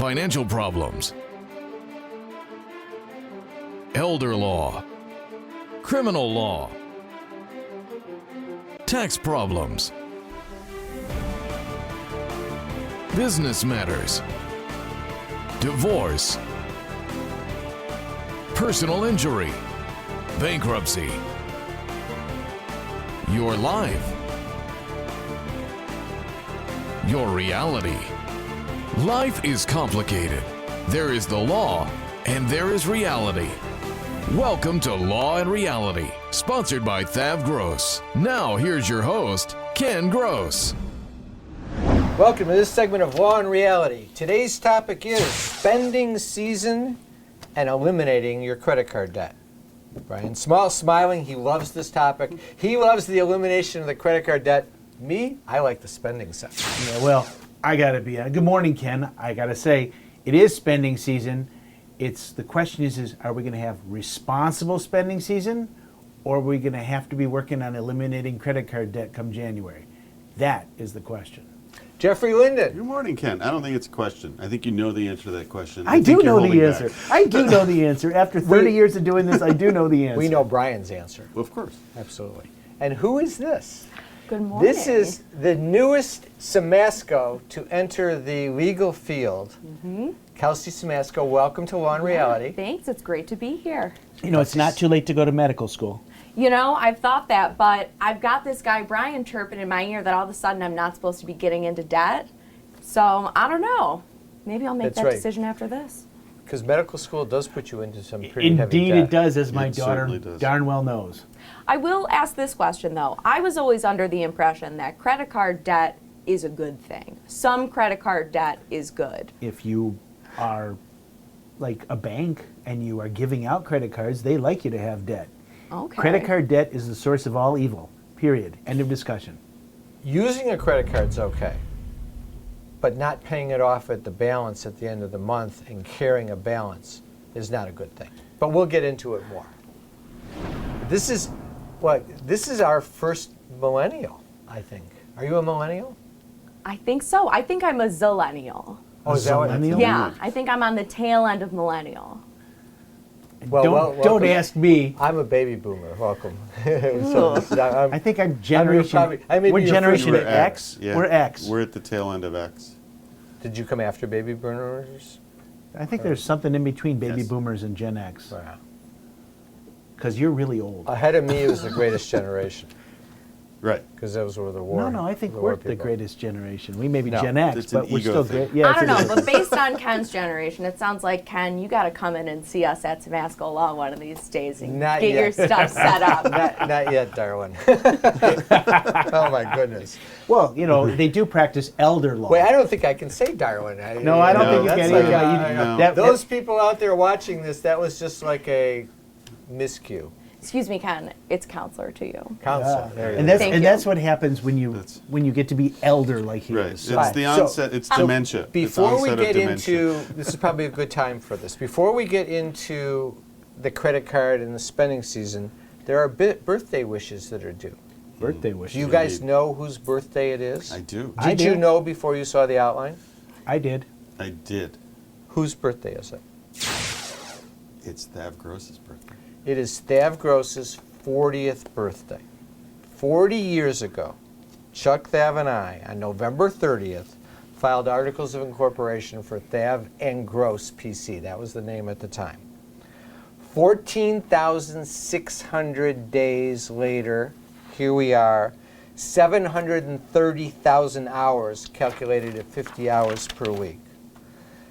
financial problems, elder law, criminal law, tax problems, business matters, divorce, personal injury, bankruptcy, your life, your reality. Life is complicated. There is the law and there is reality. Welcome to Law and Reality, sponsored by THAV GROSS. Now here's your host, Ken Gross. Welcome to this segment of Law and Reality. Today's topic is spending season and eliminating your credit card debt. Brian Small smiling, he loves this topic. He loves the elimination of the credit card debt. Me, I like the spending section. Yeah, well, I gotta be. Good morning, Ken. I gotta say, it is spending season. The question is are we gonna have responsible spending season, or are we gonna have to be working on eliminating credit card debt come January? That is the question. Jeffrey Linden. Good morning, Ken. I don't think it's a question. I think you know the answer to that question. I do know the answer. I do know the answer. After 30 years of doing this, I do know the answer. We know Brian's answer. Well, of course. Absolutely. And who is this? Good morning. This is the newest Simasco to enter the legal field. Kelsey Simasco, welcome to Law and Reality. Thanks. It's great to be here. You know, it's not too late to go to medical school. You know, I've thought that, but I've got this guy, Brian, chirping in my ear that all of a sudden I'm not supposed to be getting into debt. So, I don't know. Maybe I'll make That's that right. decision after this. Because medical school does put you into some pretty heavy debt. Indeed it does, as my It daughter certainly does. darn well knows. I will ask this question, though. I was always under the impression that credit card debt is a good thing. Some credit card debt is good. If you are like a bank and you are giving out credit cards, they like you to have debt. Okay. Credit card debt is the source of all evil, period. End of discussion. Using a credit card's okay, but not paying it off at the balance at the end of the month and carrying a balance is not a good thing. But we'll get into it more. This is our first millennial, I think. Are you a millennial? I think so. I think I'm a zillennial. Oh, is that what? Zillennial? Yeah, I think I'm on the tail end of millennial. Well, Don't welcome. ask me. I'm a baby boomer. Welcome. So I'm, I think I'm generation. probably- I may we're be your generation first- X. Yeah. We're X. We're at the tail end of X. Did you come after baby boomers? I think there's something in between baby Yes. boomers and Gen X. Wow. Because you're really old. Ahead of me was the greatest generation, Right. because those were the war. No, I think the we're war the people. greatest generation. We may be No. Gen X, It's an but we're ego still thing. great. Yeah, I don't it's know, but based on Ken's generation, it sounds like, Ken, you got to come in and see us at Simasco Law one of these days and Not get yet. your stuff set up. Not yet, Darwin. Oh my goodness. Well, you know, they do practice elder law. Wait, I don't think I can say Darwin. No, I don't No, think you that's can like either. no. That- Those people out there watching this, that was just like a miscue. Excuse me, Ken, it's counselor to you. Counsel. There you and go. that's Thank and you. that's what happens when you That's- get to be elder like he Right. is. It's Right. the So- onset. It's dementia. It's Before we onset of get dementia. into, this is probably a good time for this. Before we get into the credit card and the spending season, there are birthday wishes that are due. Birthday wishes. Do you guys Indeed. know whose birthday it is? I do. I Did you do. know before you saw the outline? I did. I did. Whose birthday is it? It's THAV GROSS's birthday. It is THAV GROSS's 40th birthday. 40 years ago, Chuck Thav and I, on November 30th, filed articles of incorporation for THAV and Gross PC. That was the name at the time. 14,600 days later, here we are, 730,000 hours calculated at 50 hours per week.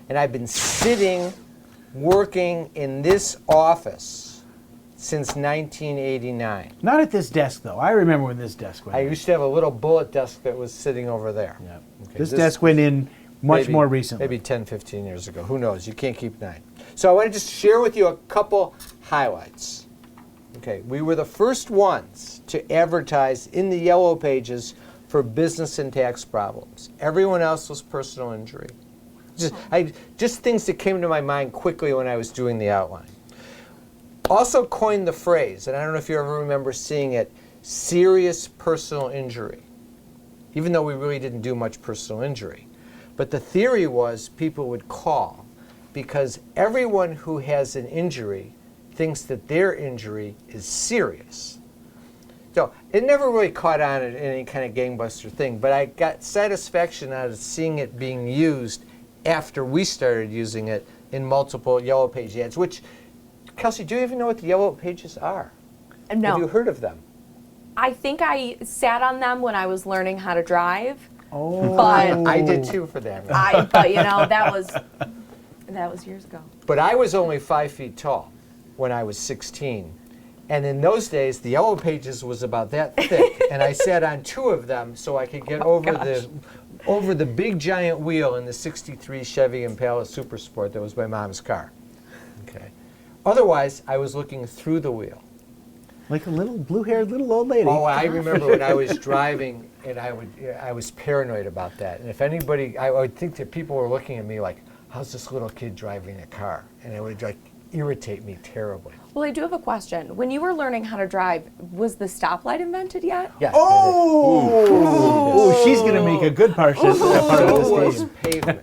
And I've been sitting, working in this office since 1989. Not at this desk though. I remember when this desk went. I in. used to have a little bullet desk that was sitting over there. Yeah. Okay, This desk went in much maybe- more recently. Maybe 10, 15 years ago. Who knows? You can't keep 9. So I want to just share with you a couple highlights. Okay, we were the first ones to advertise in the yellow pages for business and tax problems. Everyone else was personal injury. Just things that came to my mind quickly when I was doing the outline. Also coined the phrase, and I don't know if you ever remember seeing it, serious personal injury. Even though we really didn't do much personal injury. But the theory was people would call because everyone who has an injury thinks that their injury is serious. So it never really caught on in any kind of gangbuster thing, but I got satisfaction out of seeing it being used after we started using it in multiple Yellow Page ads, which, Kelsey, do you even know what the Yellow Pages are? No. Have you heard of them? I think I sat on them when I was learning how to drive. Oh. But I did too for that. but that was years ago. But I was only 5 feet tall when I was 16. And in those days, the Yellow Pages was about that thick. And I sat on 2 of them so I could get over the big giant wheel in the 63 Chevy Impala Super Sport that was my mom's car. Okay. Otherwise, I was looking through the wheel. Like a little blue-haired little old lady. Oh, I remember when I was driving, and I was paranoid about that. And if anybody, I would think that people were looking at me like, how's this little kid driving a car? And it would irritate me terribly. Well, I do have a question. When you were learning how to drive, was the stoplight invented yet? Yes. Oh, she's going to make a good part of this So was game. pavement.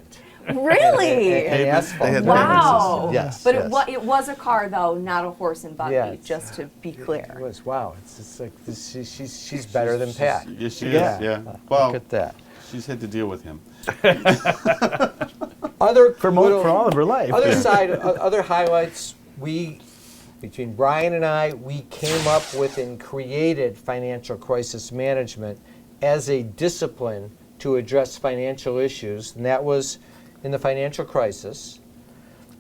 Really? And asphalt. They had Wow. Yes. But yes. it was a car, though, not a horse and buggy, Yes. just to be It clear. was, wow. It's just like this, she's better than Pat. Yes, she Yeah. is. Yeah. Well, Look at that. she's had to deal with him. Other For all of her life. other highlights. Between Brian and I, we came up with and created financial crisis management as a discipline to address financial issues, and that was in the financial crisis.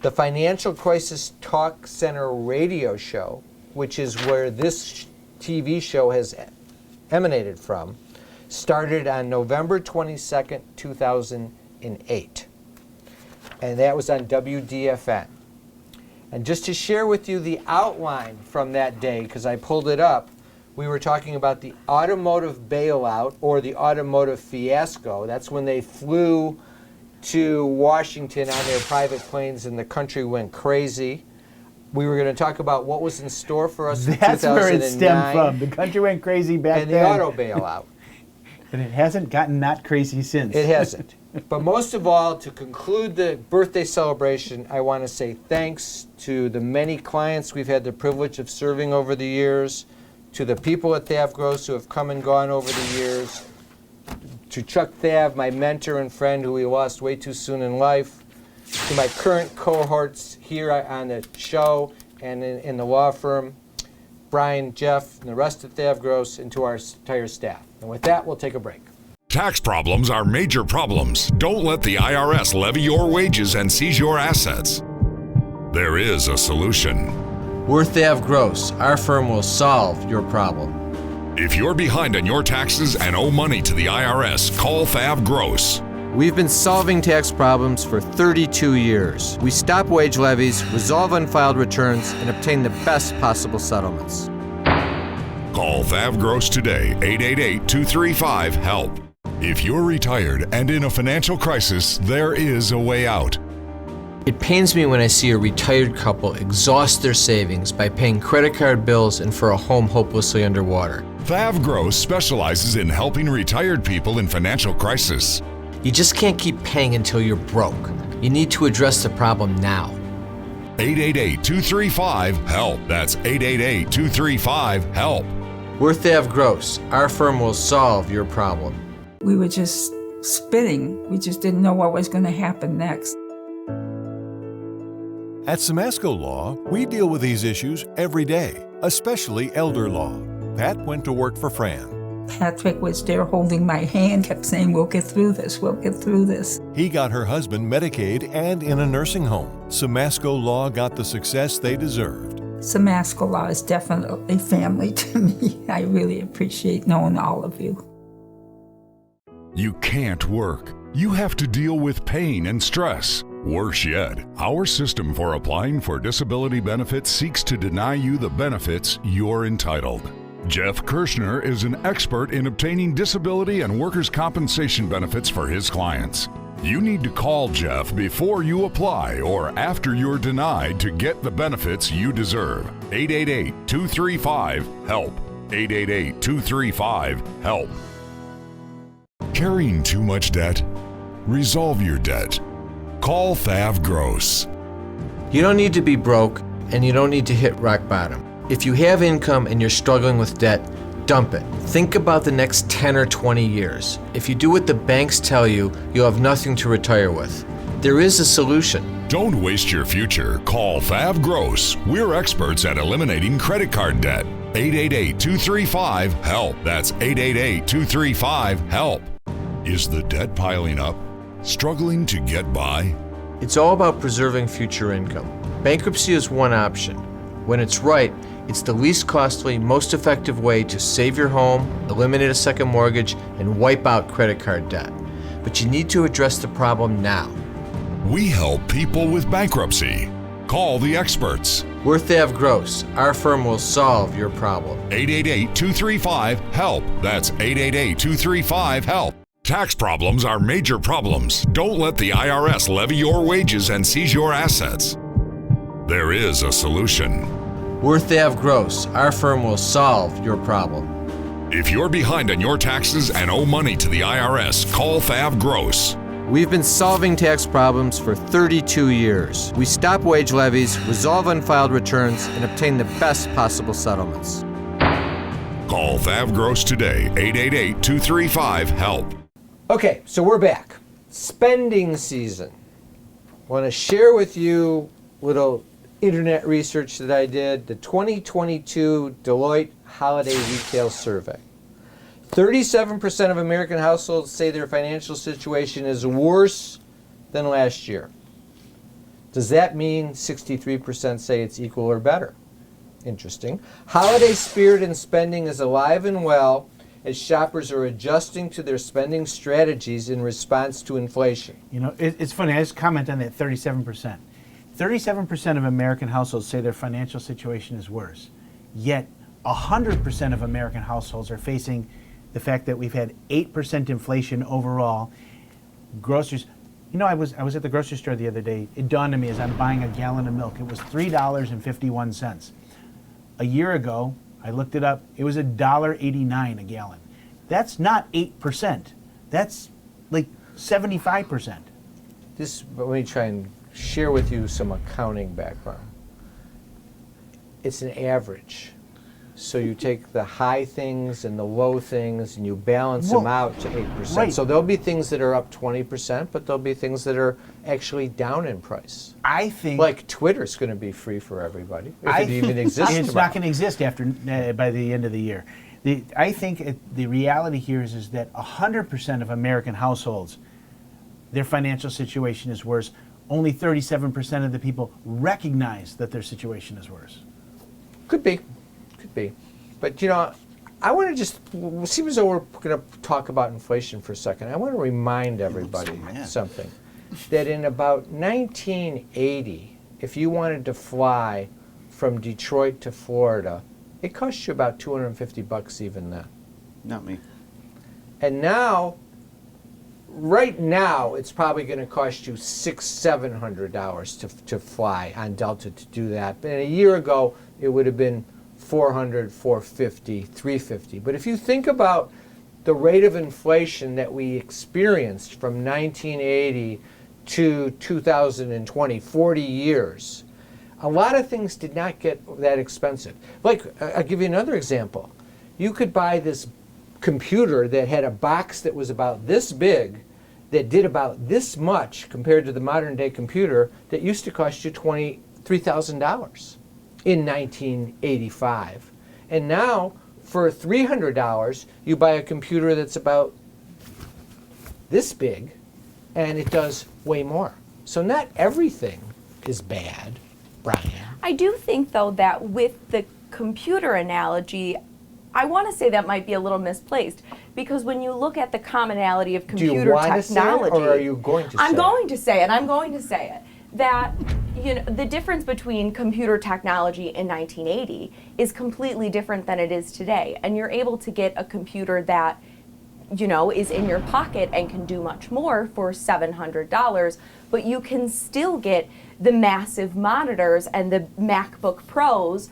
The Financial Crisis Talk Center radio show, which is where this TV show has emanated from, started on November 22nd, 2008. And that was on WDFN. And just to share with you the outline from that day, because I pulled it up, we were talking about the automotive bailout or the automotive fiasco. That's when they flew to Washington on their private planes and the country went crazy. We were going to talk about what was in store for us in 2009. That's where it stemmed from. The country went crazy back and then. the auto bailout. And it hasn't gotten not crazy since. It hasn't. But most of all, to conclude the birthday celebration, I want to say thanks to the many clients we've had the privilege of serving over the years, to the people at THAV GROSS who have come and gone over the years, to Chuck Thav, my mentor and friend who we lost way too soon in life, to my current cohorts here on the show and in the law firm, Brian, Jeff, and the rest of THAV GROSS, and to our entire staff. And with that, we'll take a break. Tax problems are major problems. Don't let the IRS levy your wages and seize your assets. There is a solution. We're THAV GROSS. Our firm will solve your problem. If you're behind on your taxes and owe money to the IRS, call THAV GROSS. We've been solving tax problems for 32 years. We stop wage levies, resolve unfiled returns, and obtain the best possible settlements. Call THAV GROSS today, 888-235-HELP. If you're retired and in a financial crisis, there is a way out. It pains me when I see a retired couple exhaust their savings by paying credit card bills and for a home hopelessly underwater. THAV GROSS specializes in helping retired people in financial crisis. You just can't keep paying until you're broke. You need to address the problem now. 888-235-HELP. That's 888-235-HELP. We're THAV GROSS. Our firm will solve your problem. We were just spinning. We just didn't know what was going to happen next. At Samasco Law, we deal with these issues every day, especially elder law. Pat went to work for Fran. Patrick was there holding my hand, kept saying, we'll get through this, we'll get through this. He got her husband Medicaid and in a nursing home. Samasco Law got the success they deserved. Samasco Law is definitely family to me. I really appreciate knowing all of you. You can't work. You have to deal with pain and stress. Worse yet, our system for applying for disability benefits seeks to deny you the benefits you're entitled. Jeff Kirschner is an expert in obtaining disability and workers' compensation benefits for his clients. You need to call Jeff before you apply or after you're denied to get the benefits you deserve. 888-235-HELP. 888-235-HELP. Carrying too much debt? Resolve your debt. Call THAV GROSS. You don't need to be broke, and you don't need to hit rock bottom. If you have income and you're struggling with debt, dump it. Think about the next 10 or 20 years. If you do what the banks tell you, you'll have nothing to retire with. There is a solution. Don't waste your future. Call THAV GROSS. We're experts at eliminating credit card debt. 888-235-HELP. That's 888-235-HELP. Is the debt piling up? Struggling to get by? It's all about preserving future income. Bankruptcy is one option. When it's right, it's the least costly, most effective way to save your home, eliminate a second mortgage, and wipe out credit card debt. But you need to address the problem now. We help people with bankruptcy. Call the experts. We're THAV Gross. Our firm will solve your problem. 888-235-HELP. That's 888-235-HELP. Tax problems are major problems. Don't let the IRS levy your wages and seize your assets. There is a solution. We're THAV Gross. Our firm will solve your problem. If you're behind on your taxes and owe money to the IRS, call THAV GROSS. We've been solving tax problems for 32 years. We stop wage levies, resolve unfiled returns, and obtain the best possible settlements. Call THAV GROSS today, 888-235-HELP. Okay, so we're back. Spending season. I want to share with you a little internet research that I did, the 2022 Deloitte Holiday Retail Survey. 37% of American households say their financial situation is worse than last year. Does that mean 63% say it's equal or better? Interesting. Holiday spirit and spending is alive and well as shoppers are adjusting to their spending strategies in response to inflation. You know, it's funny, I just comment on that 37%. 37% of American households say their financial situation is worse. Yet 100% of American households are facing the fact that we've had 8% inflation overall. Groceries, you know, I was at the grocery store the other day. It dawned on me as I'm buying a gallon of milk, it was $3.51. A year ago, I looked it up, it was $1.89 a gallon. That's not 8%. That's like 75%. Let me try and share with you some accounting background. It's an average. So you take the high things and the low things and you balance them out to 8%. Right. So there'll be things that are up 20%, but there'll be things that are actually down in price. I think Like Twitter's going to be free for everybody, if it even exists it's tomorrow. not going to exist after by the end of the year. I think the reality here is that 100% of American households, their financial situation is worse. Only 37% of the people recognize that their situation is worse. Could be. But you know, I want to just, seem as though we're going to talk about inflation for a second. I want to remind everybody something. That in about 1980, if you wanted to fly from Detroit to Florida, it cost you about $250 even then. Not me. And now, right now, it's probably going to cost you $600-700 to fly on Delta to do that. But a year ago, it would have been $400, $450, $350. But if you think about the rate of inflation that we experienced from 1980 to 2020, 40 years, a lot of things did not get that expensive. Like, I'll give you another example. You could buy this computer that had a box that was about this big, that did about this much compared to the modern day computer that used to cost you $3,000 in 1985. And now, for $300, you buy a computer that's about this big, and it does way more. So not everything is bad, Brian. I do think, though, that with the computer analogy, I want to say that might be a little misplaced, because when you look at the commonality of computer Do you want technology, to say it, or are you going to say I'm it? going to say it. I'm going to say it. That, you know, the difference between computer technology in 1980 is completely different than it is today, and you're able to get a computer that, you know, is in your pocket and can do much more for $700, but you can still get the massive monitors and the MacBook Pros,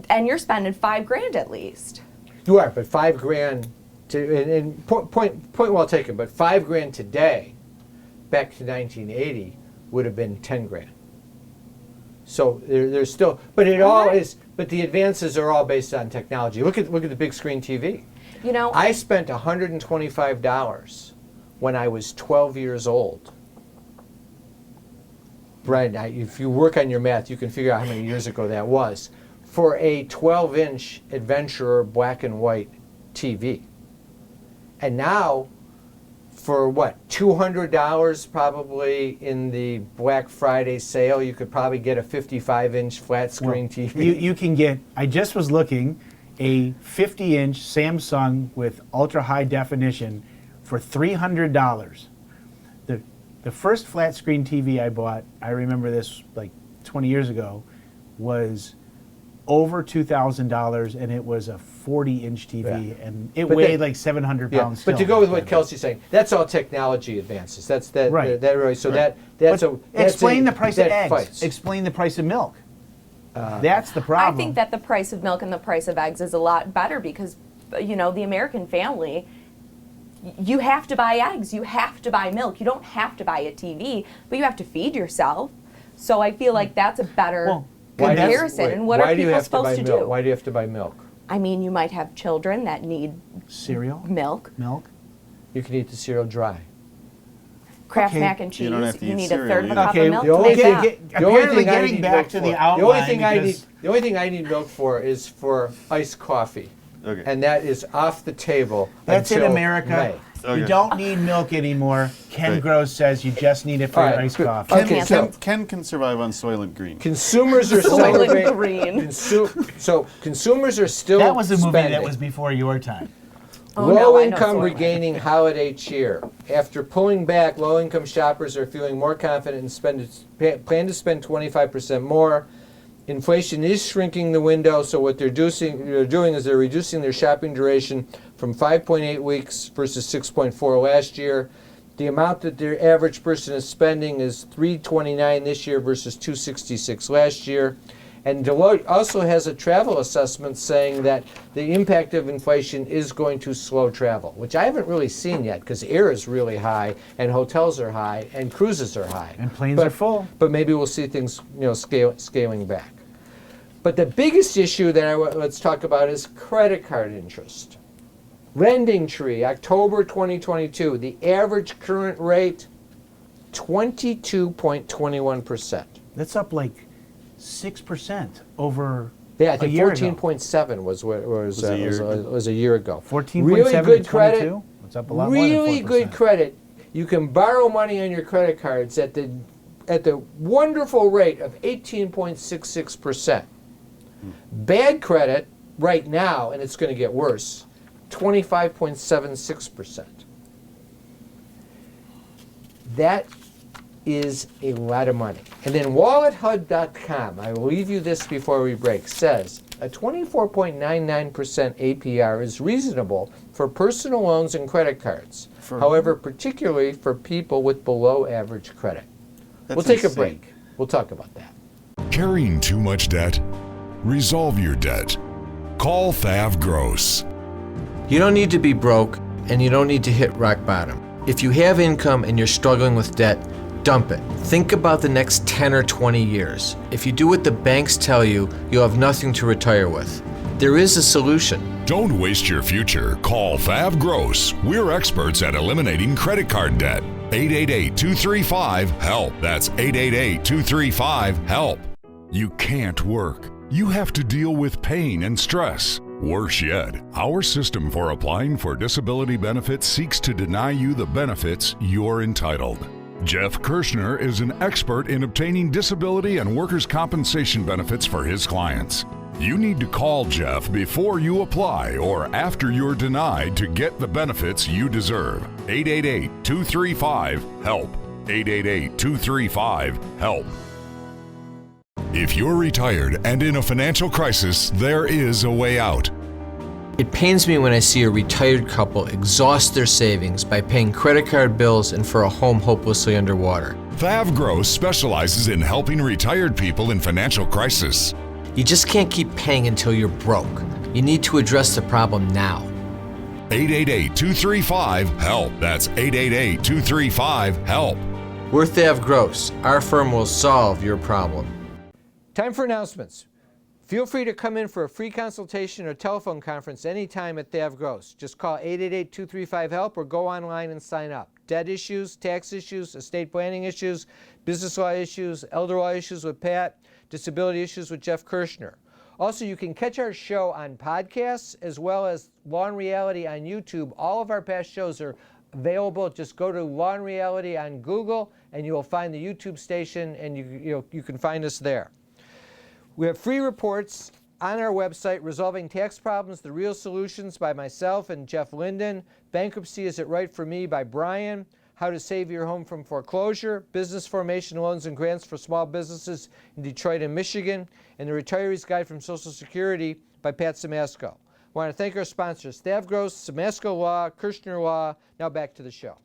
and you're spending $5,000 at least. You are, but $5,000 and point well taken. But $5,000 today back to 1980 would have been 10 grand. So there's still, but it all is. But the advances are all based on technology. Look at the big screen TV. You know, I spent $125 when I was 12 years old. Brian, if you work on your math, you can figure out how many years ago that was, for a 12-inch Adventurer black and white TV. And now, for what, $200 probably in the Black Friday sale, you could probably get a 55-inch flat screen TV. You can get, I just was looking, a 50-inch Samsung with ultra high definition for $300. The first flat screen TV I bought, I remember this like 20 years ago, was over $2,000, and it was a 40-inch TV, and it weighed like 700 pounds. But to go with what Kelsey's saying, that's all technology advances. That's that. Right. That really. So Right. that's explain the price of eggs. Fights. Explain the price of milk. That's the problem. I think that the price of milk and the price of eggs is a lot better because, you know, the American family, you have to buy eggs, you have to buy milk, you don't have to buy a TV, but you have to feed yourself. So I feel like that's a better comparison. And what are people supposed to do? Why do you have to buy milk? I mean, you might have children that need cereal, milk. You can eat the cereal dry. Kraft Okay. mac and cheese. You don't have to You eat need a cereal third of a either. cup Okay, of milk the to only make thing- that. The only Apparently thing I getting need back milk to the for- outline, because- the only thing I need milk for is for iced coffee. Okay. And that is off the table. That's in until America. May. Okay. You don't need milk anymore. Ken Right. Gross says you just need it for All your right, iced good. coffee. Okay, so Ken can survive on Soylent Green. consumers are Soylent celebrating. Green. So consumers are still That was a movie spending. that was before your time. Oh, no, Low I know income Soylent. regaining holiday cheer. After pulling back, low income shoppers are feeling more confident and plan to spend 25% more. Inflation is shrinking the window, so what they're doing is they're reducing their shopping duration from 5.8 weeks versus 6.4 last year. The amount that their average person is spending is $329 this year versus $266 last year. And Deloitte also has a travel assessment saying that the impact of inflation is going to slow travel, which I haven't really seen yet because air is really high and hotels are high and cruises are high. And planes are full. But maybe we'll see things, scaling back. But the biggest issue that let's talk about is credit card interest. Lending Tree, October 2022, the average current rate, 22.21%. That's up like 6% over Yeah, I a think year ago. 14.7 was a year ago. 14.7 Really to good 22? credit. It's up a lot more than Really 4%. good credit. You can borrow money on your credit cards at the wonderful rate of 18.66%. Bad credit right now, and it's going to get worse, 25.76%. That is a lot of money. And then WalletHub.com, I will leave you this before we break, says a 24.99% APR is reasonable for personal loans and credit cards. However, particularly for people with below average credit. That's We'll take a insane. break. We'll talk about that. Carrying too much debt? Resolve your debt. Call THAV GROSS. You don't need to be broke, and you don't need to hit rock bottom. If you have income and you're struggling with debt, dump it. Think about the next 10 or 20 years. If you do what the banks tell you, you'll have nothing to retire with. There is a solution. Don't waste your future. Call THAV GROSS. We're experts at eliminating credit card debt. 888-235-HELP. That's 888-235-HELP. You can't work. You have to deal with pain and stress. Worse yet, our system for applying for disability benefits seeks to deny you the benefits you're entitled. Jeff Kirshner is an expert in obtaining disability and workers' compensation benefits for his clients. You need to call Jeff before you apply or after you're denied to get the benefits you deserve. 888-235-HELP. 888-235-HELP. If you're retired and in a financial crisis, there is a way out. It pains me when I see a retired couple exhaust their savings by paying credit card bills and for a home hopelessly underwater. THAV GROSS specializes in helping retired people in financial crisis. You just can't keep paying until you're broke. You need to address the problem now. 888-235-HELP. That's 888-235-HELP. We're THAV GROSS. Our firm will solve your problem. Time for announcements. Feel free to come in for a free consultation or telephone conference anytime at THAV GROSS. Just call 888-235-HELP or go online and sign up. Debt issues, tax issues, estate planning issues, business law issues, elder law issues with Pat, disability issues with Jeff Kirshner. Also, you can catch our show on podcasts as well as Law and Reality on YouTube. All of our past shows are available. Just go to Law and Reality on Google and you will find the YouTube station, and you can find us there. We have free reports on our website, Resolving Tax Problems, The Real Solutions by myself and Jeff Linden, Bankruptcy, Is It Right for Me by Brian, How to Save Your Home from Foreclosure, Business Formation Loans and Grants for Small Businesses in Detroit and Michigan, and The Retiree's Guide from Social Security by Pat Simasco. I want to thank our sponsors, THAV GROSS, Simasco Law, Kirshner Law. Now back to the show.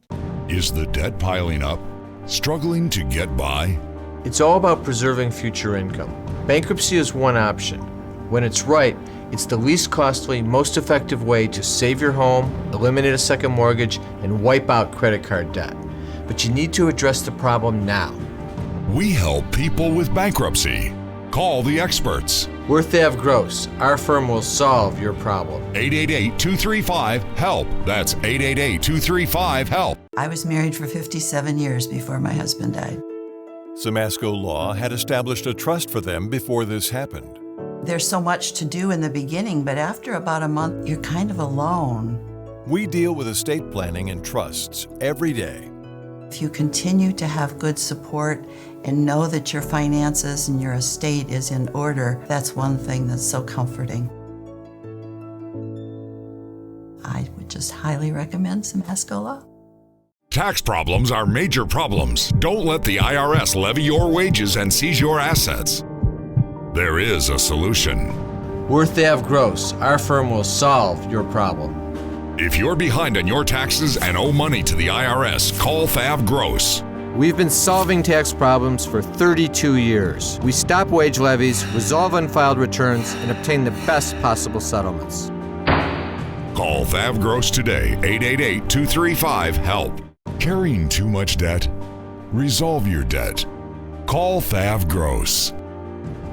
Is the debt piling up? Struggling to get by? It's all about preserving future income. Bankruptcy is one option. When it's right, it's the least costly, most effective way to save your home, eliminate a second mortgage, and wipe out credit card debt. But you need to address the problem now. We help people with bankruptcy. Call the experts. We're THAV GROSS. Our firm will solve your problem. 888-235-HELP. That's 888-235-HELP. I was married for 57 years before my husband died. Simasco Law had established a trust for them before this happened. There's so much to do in the beginning, but after about a month, you're kind of alone. We deal with estate planning and trusts every day. If you continue to have good support and know that your finances and your estate is in order, that's one thing that's so comforting. I would just highly recommend Simasco Law. Tax problems are major problems. Don't let the IRS levy your wages and seize your assets. There is a solution. We're THAV GROSS. Our firm will solve your problem. If you're behind on your taxes and owe money to the IRS, call THAV GROSS. We've been solving tax problems for 32 years. We stop wage levies, resolve unfiled returns, and obtain the best possible settlements. Call THAV GROSS today, 888-235-HELP. Carrying too much debt? Resolve your debt. Call THAV GROSS.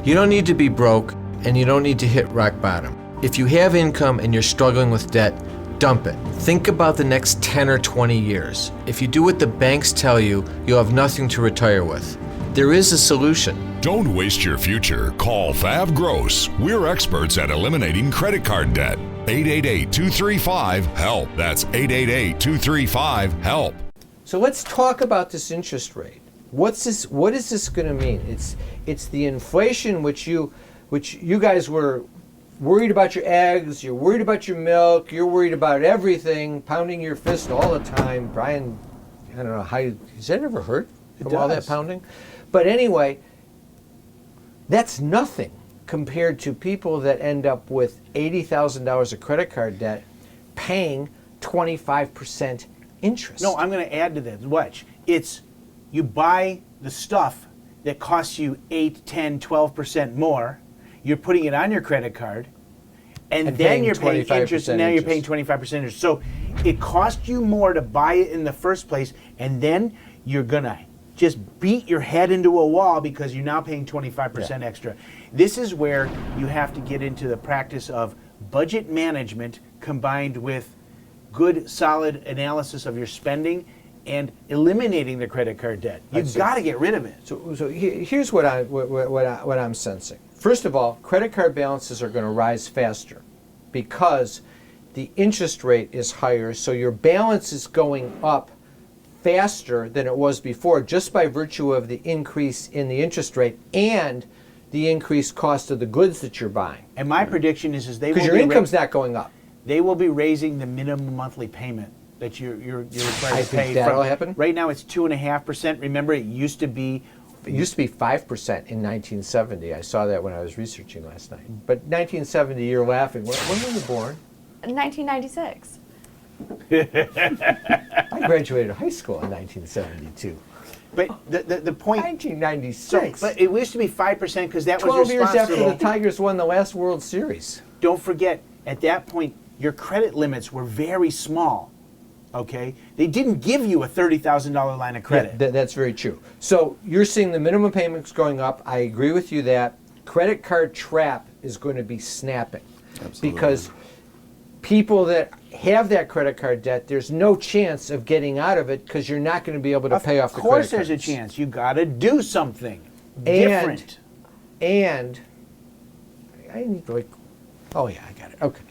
You don't need to be broke, and you don't need to hit rock bottom. If you have income and you're struggling with debt, dump it. Think about the next 10 or 20 years. If you do what the banks tell you, you'll have nothing to retire with. There is a solution. Don't waste your future. Call THAV GROSS. We're experts at eliminating credit card debt. 888-235-HELP. That's 888-235-HELP. So let's talk about this interest rate. What is this going to mean? It's the inflation which you guys were worried about your eggs, you're worried about your milk, you're worried about everything, pounding your fist all the time. Brian, I don't know how has that ever hurt from all that pounding? But anyway, that's nothing compared to people that end up with $80,000 of credit card debt paying 25% interest. No, I'm going to add to that. Watch. It's you buy the stuff that costs you 8, 10, 12% more. You're putting it on your credit card, and then you're paying interest, and now you're paying 25% interest. So it cost you more to buy it in the first place, and then you're going to just beat your head into a wall because you're now paying 25% extra. This is where you have to get into the practice of budget management combined with good, solid analysis of your spending and eliminating the credit card debt. You've got to get rid of it. So here's what I'm sensing. First of all, credit card balances are going to rise faster because the interest rate is higher, so your balance is going up faster than it was before just by virtue of the increase in the interest rate and the increased cost of the goods that you're buying. And my prediction is they will because your income's not going up. They will be raising the minimum monthly payment that you're required to pay. I think that'll happen. Right now it's 2.5%. Remember, it used to be 5% in 1970. I saw that when I was researching last night. But 1970, you're laughing. When were you born? 1996. I graduated high school in 1972. But the point... 1996. But it used to be 5% because that was 12 years responsible. after the Tigers won the last World Series. Don't forget, at that point, your credit limits were very small. Okay, they didn't give you a $30,000 line of credit. Yeah, that's very true. So you're seeing the minimum payments going up. I agree with you that credit card trap is going to be snapping. Absolutely. Because people that have that credit card debt, there's no chance of getting out of it because you're not going to be able to pay off the credit cards. Of course there's a chance. You got to do something different. And I need to oh yeah, I got it. Okay.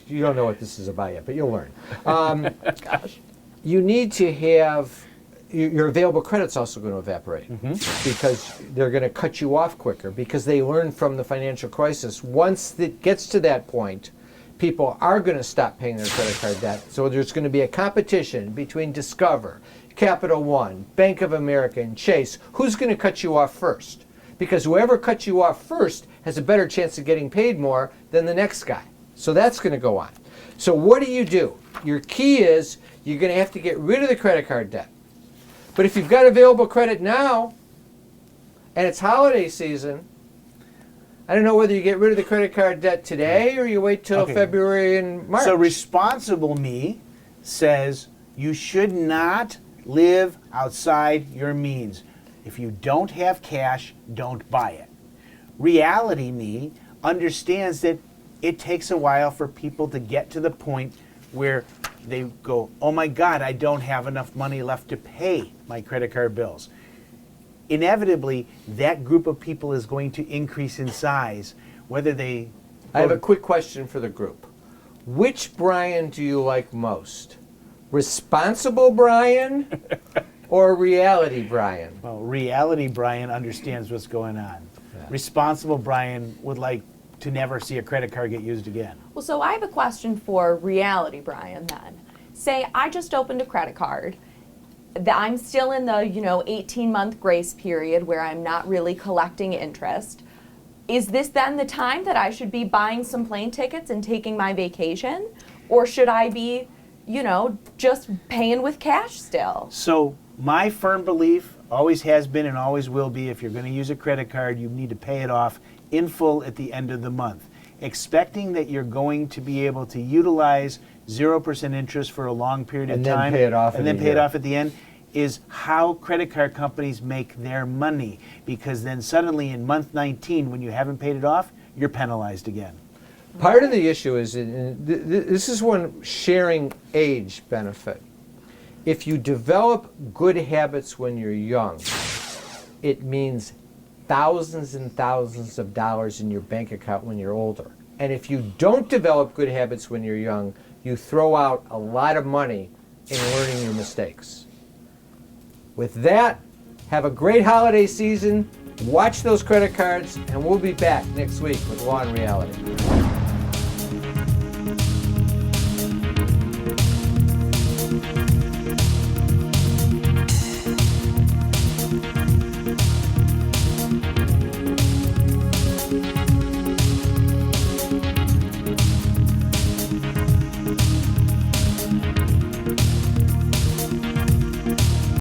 You don't know what this is about yet, but you'll learn. Gosh. You need to have your available credit's also going to evaporate because they're going to cut you off quicker because they learned from the financial crisis. Once it gets to that point, people are going to stop paying their credit card debt. So there's going to be a competition between Discover, Capital One, Bank of America, and Chase. Who's going to cut you off first? Because whoever cuts you off first has a better chance of getting paid more than the next guy. So that's going to go on. So what do? Your key is you're going to have to get rid of the credit card debt. But if you've got available credit now, and it's holiday season, I don't know whether you get rid of the credit card debt today or you wait till February and March. So responsible me says you should not live outside your means. If you don't have cash, don't buy it. Reality me understands that it takes a while for people to get to the point where they go, oh my God, I don't have enough money left to pay my credit card bills. Inevitably, that group of people is going to increase in size, whether they... I have a quick question for the group. Which Brian do you like most? Responsible Brian or reality Brian? Well, reality Brian understands what's going on. Yeah. Responsible Brian would like to never see a credit card get used again. Well, so I have a question for reality Brian then. Say I just opened a credit card. I'm still in the 18-month grace period where I'm not really collecting interest. Is this then the time that I should be buying some plane tickets and taking my vacation? Or should I be, just paying with cash still? So my firm belief always has been and always will be, if you're going to use a credit card, you need to pay it off in full at the end of the month. Expecting that you're going to be able to utilize 0% interest for a long period of time and then pay it off at the end is how credit card companies make their money, because then suddenly in month 19, when you haven't paid it off, you're penalized again. Part of the issue is, this is one sharing age benefit. If you develop good habits when you're young, it means thousands and thousands of dollars in your bank account when you're older. And if you don't develop good habits when you're young, you throw out a lot of money in learning your mistakes. With that, have a great holiday season, watch those credit cards, and we'll be back next week with Law and Reality.